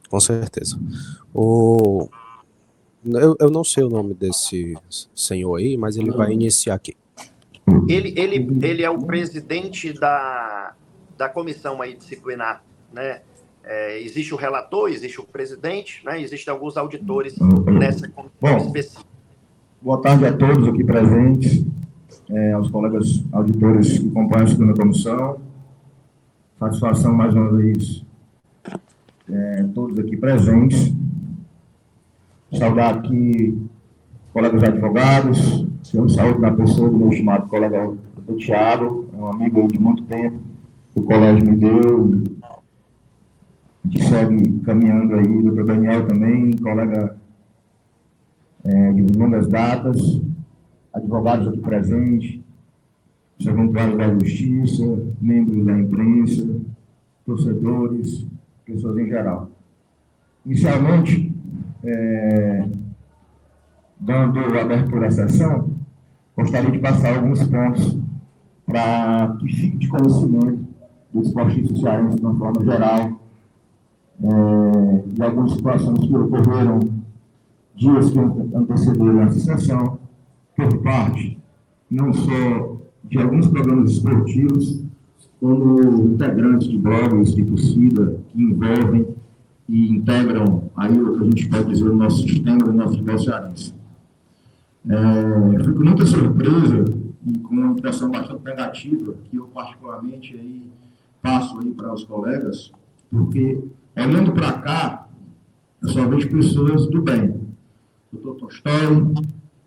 Com certeza. O... eu não sei o nome desse senhor aí, mas ele vai iniciar aqui. Ele é o presidente da comissão aí disciplinar, né? Existe o relator, existe o presidente, né? Existem alguns auditores nessa comissão específica. Boa tarde a todos aqui presentes, aos colegas auditores que acompanham a segunda comissão. Satisfação mais uma vez, todos aqui presentes. Saudar aqui colegas advogados, senhor saúde na pessoa do meu estimado colega do Thiago, um amigo de muito tempo, que o colégio me deu. A gente segue caminhando aí, o doutor Daniel também, colega de longas datas, advogados aqui presentes, serventuários da Justiça, membros da imprensa, torcedores, pessoas em geral. Inicialmente, dando abertura à sessão, gostaria de passar alguns pontos para que fique de conhecimento dos esportistas cearenses de uma forma geral, de algumas situações que ocorreram dias que antecederam essa sessão, por parte não só de alguns programas esportivos, como integrantes de blogs de torcida que envolvem e integram aí o que a gente pode dizer o nosso sistema do nosso futebol cearense. Fico com muita surpresa e com uma impressão bastante negativa que eu particularmente aí passo aí para os colegas, porque olhando para cá, eu só vejo pessoas do bem. Dr. Tolstói,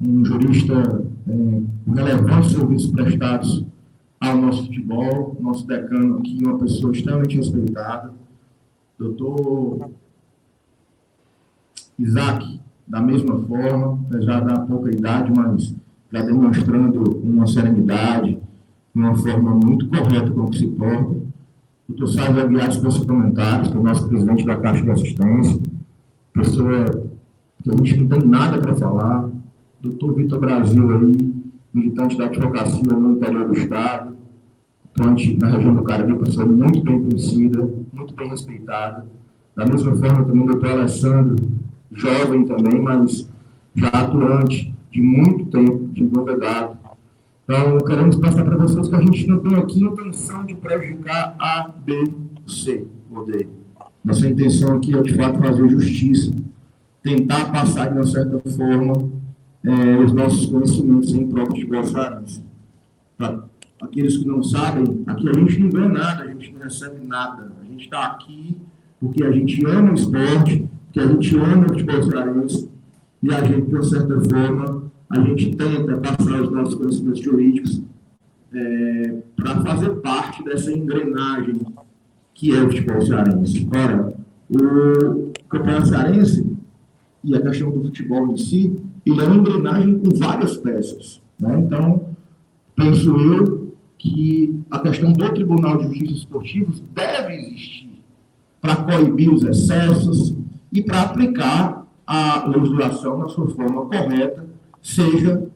um jurista com relevantes serviços prestados ao nosso futebol, nosso decano aqui, uma pessoa extremamente respeitada. Dr. Isaac, da mesma forma, apesar da pouca idade, mas já demonstrando uma serenidade, uma forma muito correta com que se porta. Dr. Sávio Aguiar, com seus comentários, que é o nosso presidente da Caixa de Assistência, pessoa que a gente não tem nada para falar. Dr. Vitor Brasil aí, militante da advocacia no interior do Estado, atuante na região do Cariri, pessoa muito bem conhecida, muito bem respeitada. Da mesma forma também o Dr. Alessandro, jovem também, mas já atuante de muito tempo, de novidade. Então, queremos passar para vocês que a gente não tem aqui a intenção de prejudicar A, B, C, ou D. Nossa intenção aqui é, de fato, fazer justiça, tentar passar, de uma certa forma, os nossos conhecimentos em prol de bolsarense. Para aqueles que não sabem, aqui a gente não ganha nada, a gente não recebe nada. A gente está aqui porque a gente ama o esporte, porque a gente ama o futebol cearense, e a gente, de uma certa forma, a gente tenta passar os nossos conhecimentos jurídicos para fazer parte dessa engrenagem que é o futebol cearense. Ora, o campeonato cearense e a questão do futebol em si, ele é uma engrenagem com várias peças, né? Então, penso eu que a questão do Tribunal de Justiça Esportivos deve existir para coibir os excessos e para aplicar a legislação na sua forma correta, seja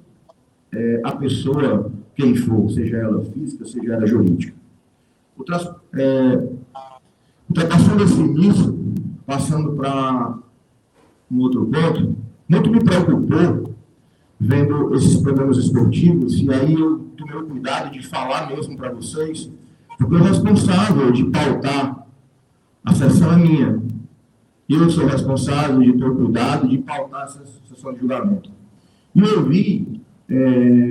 a pessoa quem for, seja ela física, seja ela jurídica. Ultrapassando esse início, passando para um outro ponto, muito me preocupou vendo esses programas esportivos, e aí eu tomei o cuidado de falar mesmo para vocês, porque o responsável de pautar a sessão é minha. Eu sou responsável de ter o cuidado de pautar essa sessão de julgamento. E eu vi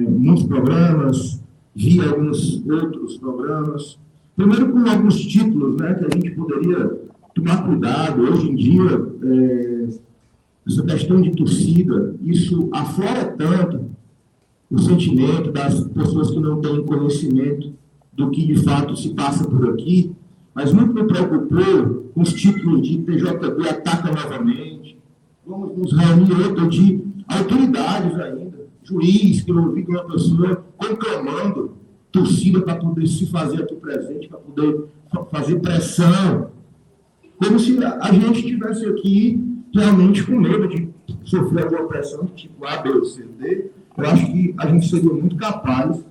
muitos programas, vi alguns outros programas, primeiro com alguns títulos, né, que a gente poderia tomar cuidado. Hoje em dia, essa questão de torcida, isso aflora tanto o sentimento das pessoas que não têm conhecimento do que de fato se passa por aqui, mas muito me preocupou com os títulos de TJB ataca novamente. Vamos nos reunir outro de autoridades ainda, juiz, que eu ouvi de uma pessoa conclamando torcida para poder se fazer aqui presente, para poder fazer pressão, como se a gente estivesse aqui realmente com medo de sofrer alguma pressão, tipo A, B ou C, D. Eu acho que a gente seria muito capaz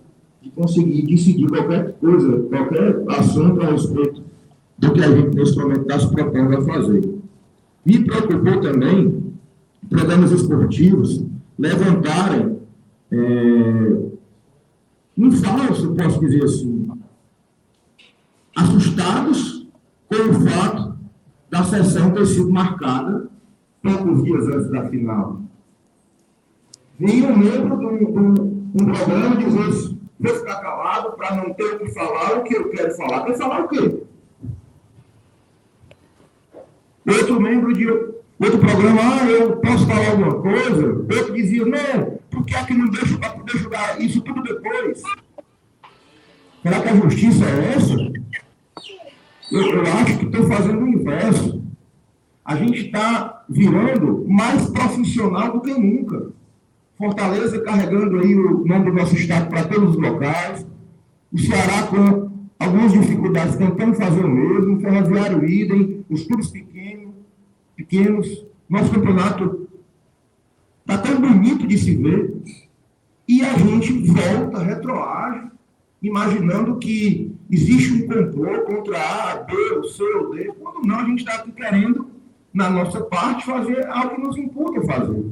de conseguir decidir qualquer coisa, qualquer assunto a respeito do que a gente nesse momento está se propondo a fazer. Me preocupou também programas esportivos levantarem um falso, posso dizer assim, assustados com o fato da sessão ter sido marcada poucos dias antes da final. Vinha um membro de um programa dizer: vou ficar calado para não ter o que falar o que eu quero falar. Quer falar o quê? Outro membro de outro programa, eu posso falar alguma coisa? Outro dizia: não, por que é que não deixa para poder julgar isso tudo depois? Será que a justiça é essa? Eu acho que estou fazendo o inverso. A gente está virando mais profissional do que nunca. Fortaleza carregando aí o nome do nosso estado para todos os locais. O Ceará com algumas dificuldades tentando fazer o mesmo. O Ferroviário idem, os clubes pequenos. Nosso campeonato está tão bonito de se ver. E a gente volta, retroage, imaginando que existe um complô contra A, B, ou C ou D. Quando não, a gente está aqui querendo, na nossa parte, fazer algo que nos imputa a fazer.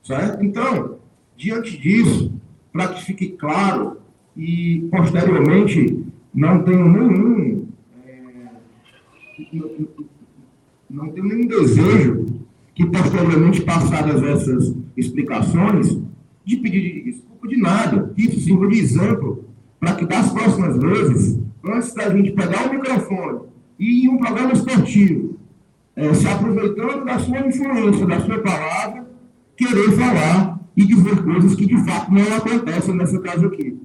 Certo? Então, diante disso, para que fique claro, e posteriormente não tenho nenhum desejo que posteriormente passadas essas explicações, de pedir desculpa de nada, isso sirva de exemplo, para que das próximas vezes, antes da gente pegar o microfone e ir em um programa esportivo, se aproveitando da sua influência, da sua palavra, querer falar e dizer coisas que de fato não acontecem nessa casa aqui.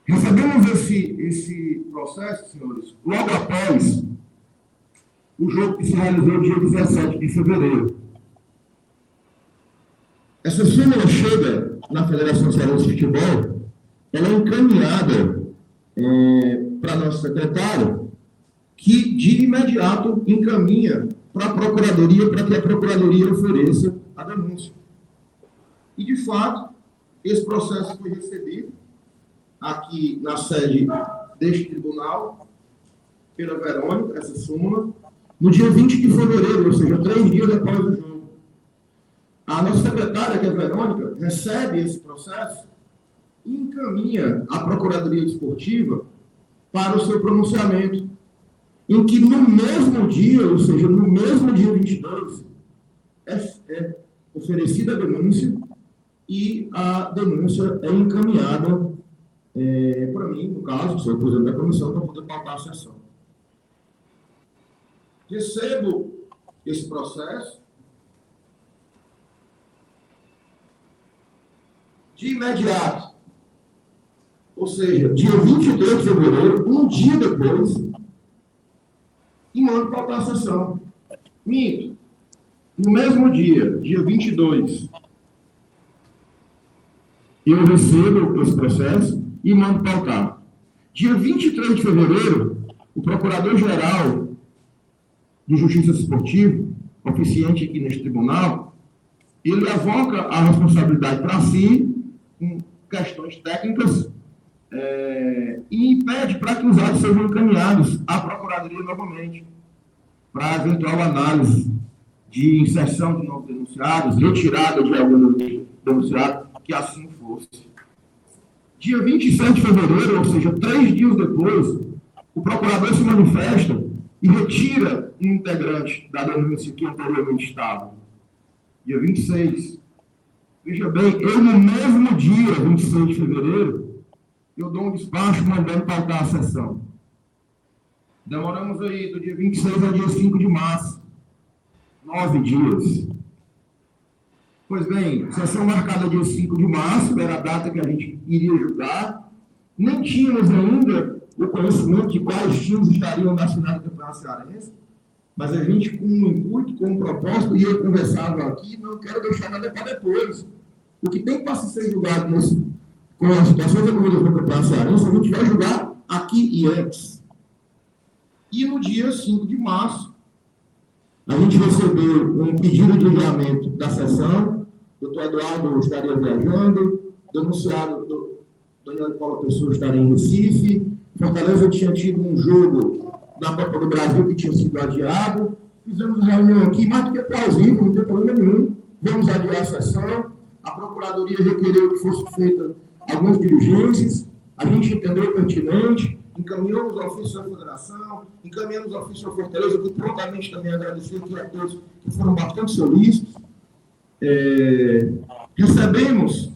Recebemos esse processo, senhores, logo após o jogo que se realizou dia 17 de fevereiro. Essa súmula chega na Federação Cearense de Futebol, ela é encaminhada para nosso secretário, que de imediato encaminha para a Procuradoria, para que a Procuradoria ofereça a denúncia. E, de fato, esse processo foi recebido aqui na sede deste tribunal, pela Verônica, essa súmula, no dia 20 de fevereiro, ou seja, 3 dias após o jogo. A nossa secretária, que é a Verônica, recebe esse processo e encaminha a Procuradoria Desportiva para o seu pronunciamento, em que no mesmo dia, ou seja, no mesmo dia 22, é oferecida a denúncia e a denúncia é encaminhada para mim, no caso, que sou o presidente da comissão, para poder pautar a sessão. Recebo esse processo de imediato, ou seja, dia 23 de fevereiro, um dia depois, e mando pautar a sessão. Minto. No mesmo dia, dia 22, eu recebo esse processo e mando pautar. Dia 23 de fevereiro, o Procurador-Geral de Justiça Esportiva, oficiante aqui neste tribunal, ele avoca a responsabilidade para si, com questões técnicas, e pede para que os atos sejam encaminhados à Procuradoria novamente, para eventual análise de inserção de novos denunciados, retirada de algum denunciado, que assim fosse. Dia 27 de fevereiro, ou seja, 3 dias depois, o procurador se manifesta e retira um integrante da denúncia que anteriormente estava. Dia 26. Veja bem, eu no mesmo dia, 26 de fevereiro, eu dou um despacho mandando pautar a sessão. Demoramos aí do dia 26 ao dia 5 de março. 9 dias. Pois bem, sessão marcada dia 5 de março, era a data que a gente iria julgar. Nem tínhamos ainda o conhecimento de quais times estariam na final do Campeonato Cearense, mas a gente, com um intuito, com um propósito, e eu conversava aqui, não quero deixar nada para depois. O que tem para ser julgado com as situações econômicas do Campeonato Cearense, a gente vai julgar aqui e antes. E no dia 5 de março, a gente recebeu um pedido de enviamento da sessão, o doutor Eduardo estaria viajando, denunciado Daniel Paulo Pessoa estaria em Recife, Fortaleza tinha tido um jogo da Copa do Brasil, que tinha sido adiado. Fizemos uma reunião aqui, mais do que plausível, não tem problema nenhum. Vamos adiar a sessão. A Procuradoria requereu que fossem feitas algumas diligências. A gente entendeu pertinente, encaminhamos o ofício à Federação, encaminhamos o ofício à Fortaleza, que prontamente também agradecer aqui a todos que foram bastante solícitos. Recebemos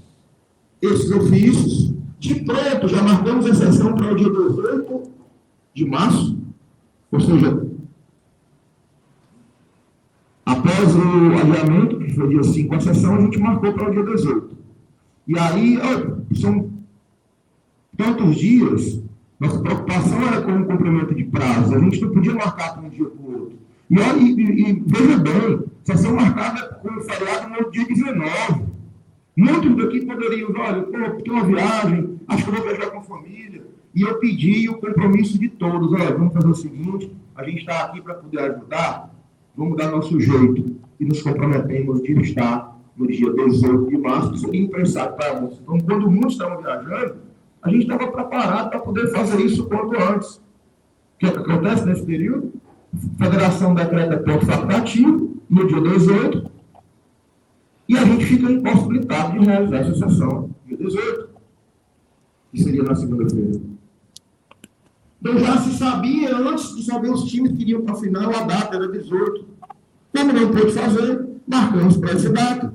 esses ofícios, de pronto, já marcamos a sessão para o dia 18 de março, ou seja, após o adiamento, que foi dia 5, a sessão, a gente marcou para o dia 18. E aí, são tantos dias, nossa preocupação era com o cumprimento de prazos, a gente não podia marcar para um dia para o outro. E veja bem, sessão marcada com o feriado no dia 19. Muitos daqui poderiam, olha, tem uma viagem, acho que eu vou viajar com a família. E eu pedi o compromisso de todos, olha, vamos fazer o seguinte, a gente está aqui para poder ajudar, vamos dar nosso jeito. E nos comprometemos de estar no dia 18 de março, isso seria impensado para nós. Então, quando muitos estavam viajando, a gente estava preparado para poder fazer isso quanto antes. O que acontece nesse período? A Federação decreta ponto facultativo no dia 18 e a gente fica impossibilitado de realizar essa sessão no dia 18, que seria na segunda-feira. Então já se sabia, antes de saber os times que iriam para a final, a data era 18. Como não pôde fazer, marcamos para essa data.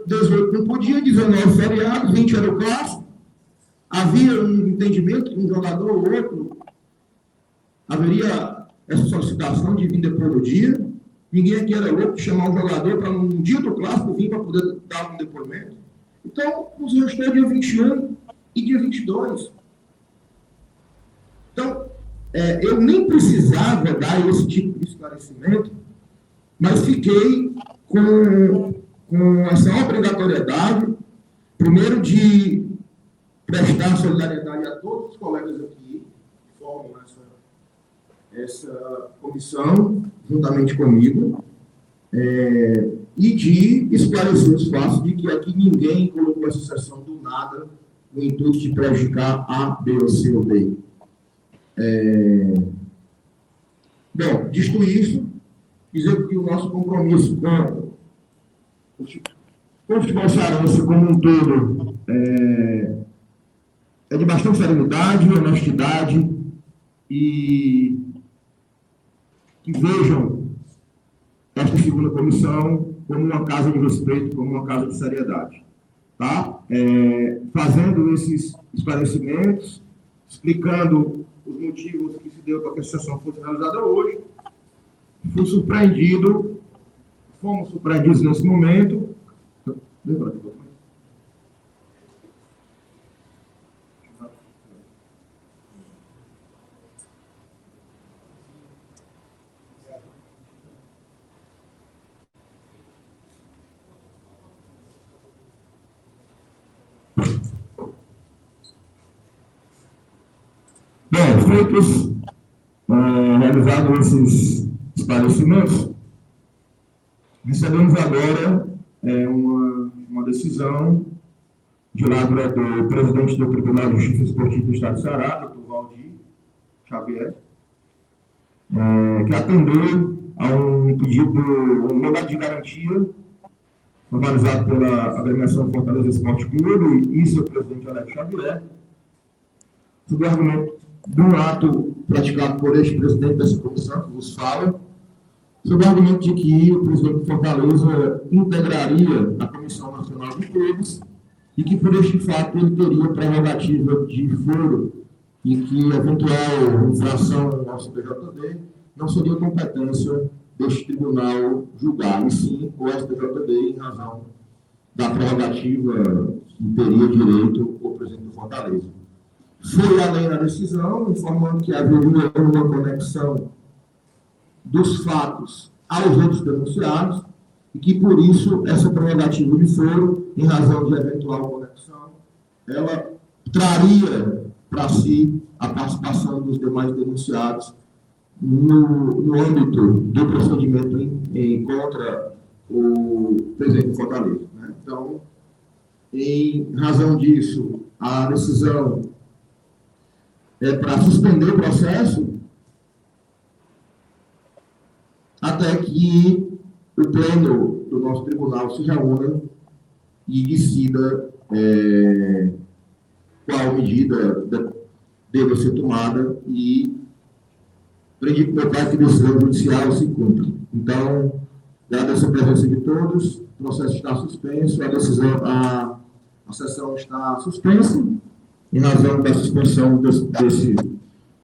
18 não podia, 19 feriado, 20 era o clássico. Havia um entendimento que um jogador ou outro haveria essa solicitação de vir depois do dia. Ninguém aqui era louco de chamar um jogador para um dia do clássico vir para poder dar um depoimento. Então, nos restou dia 21 e dia 22. Então, eu nem precisava dar esse tipo de esclarecimento, mas fiquei com essa obrigatoriedade, primeiro de prestar solidariedade a todos os colegas aqui que formam essa comissão, juntamente comigo, e de esclarecer os fatos de que aqui ninguém colocou essa sessão do nada no intuito de prejudicar A, B ou C ou D. Bom, dito isso, dizer que o nosso compromisso com o futebol cearense como um todo é de bastante serenidade, honestidade e que vejam esta segunda comissão como uma casa de respeito, como uma casa de seriedade. Tá? Fazendo esses esclarecimentos, explicando os motivos que se deu para que a sessão fosse realizada hoje, fomos surpreendidos nesse momento. Bem, feitos, realizados esses esclarecimentos, recebemos agora uma decisão de lado do presidente do Tribunal de Justiça Esportiva do Estado do Ceará, Dr. Valdir Xavier, que atendeu a um pedido, um mandado de garantia, formalizado pela agremiação Fortaleza Esporte Clube e seu presidente Alex Xavier, sob o argumento de um ato praticado por este presidente dessa comissão, que vos fala, sob o argumento de que o presidente de Fortaleza integraria a Comissão Nacional de Clubes e que, por este fato, ele teria prerrogativa de foro e que eventual infração ao CPJD não seria competência deste tribunal julgar, e sim o STJD em razão da prerrogativa que teria direito o presidente de Fortaleza. Foi além da decisão, informando que haveria uma conexão dos fatos aos outros denunciados e que, por isso, essa prerrogativa de foro, em razão de eventual conexão, ela traria para si a participação dos demais denunciados no âmbito do procedimento contra o presidente de Fortaleza. Né? Então, em razão disso, a decisão é para suspender o processo até que o pleno do nosso tribunal se reúna e decida qual medida deva ser tomada e para que a decisão judicial se cumpra. Então, dada essa presença de todos, o processo está suspenso, a sessão está suspensa, em razão da suspensão desse